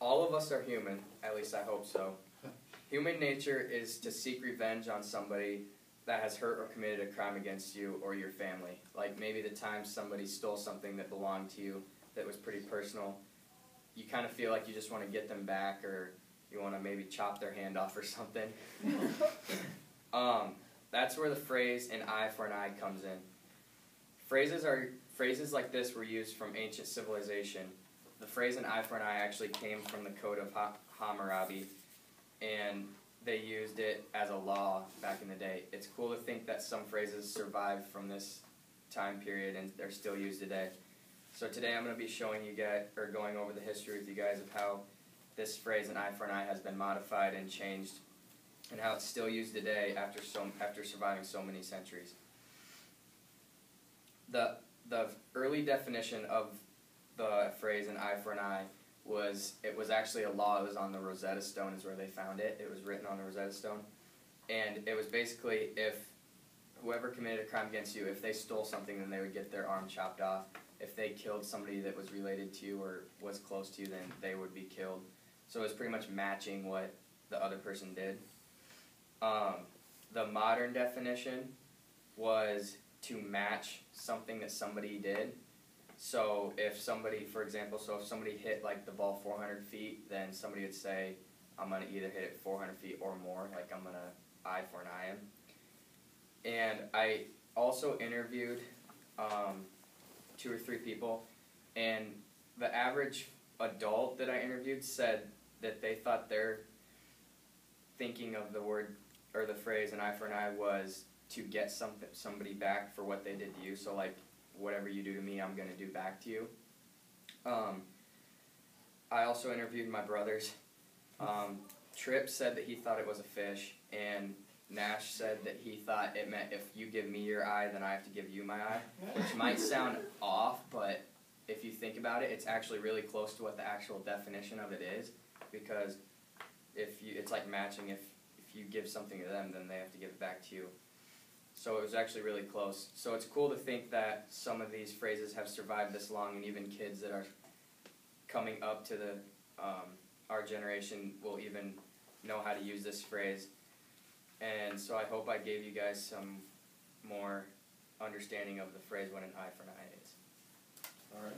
All of us are human, at least I hope so. Human nature is to seek revenge on somebody that has hurt or committed a crime against you or your family. Like maybe the time somebody stole something that belonged to you that was pretty personal. You kind of feel like you just want to get them back, or you want to maybe chop their hand off or something. That's where the phrase "an eye for an eye" comes in. Phrases like this were used from ancient civilization. The phrase "an eye for an eye" actually came from the Code of Hammurabi, and they used it as a law back in the day. It's cool to think that some phrases survived from this time period and they're still used today. So today I'm going to be showing you guys, or going over the history with you guys of how this phrase "an eye for an eye" has been modified and changed, and how it's still used today after surviving so many centuries. The early definition of the phrase "an eye for an eye" was actually a law. It was on the Rosetta Stone is where they found it. It was written on the Rosetta Stone. And it was basically if whoever committed a crime against you, if they stole something, then they would get their arm chopped off. If they killed somebody that was related to you or was close to you, then they would be killed. So it was pretty much matching what the other person did. The modern definition was to match something that somebody did. So if somebody, for example, if somebody hit like the ball 400 feet, then somebody would say, I'm going to either hit it 400 feet or more, like I'm going to eye for an eye him. And I also interviewed 2 or 3 people, and the average adult that I interviewed said that they thought their thinking of the word or the phrase "an eye for an eye" was to get somebody back for what they did to you. So like, whatever you do to me, I'm going to do back to you. I also interviewed my brothers. Tripp said that he thought it was a fish, and Nash said that he thought it meant if you give me your eye, then I have to give you my eye, which might sound off, but if you think about it, it's actually really close to what the actual definition of it is, because it's like matching. If you give something to them, then they have to give it back to you. So it was actually really close. So it's cool to think that some of these phrases have survived this long, and even kids that are coming up to our generation will even know how to use this phrase. And so I hope I gave you guys some more understanding of the phrase "what an eye for an eye" is. All right.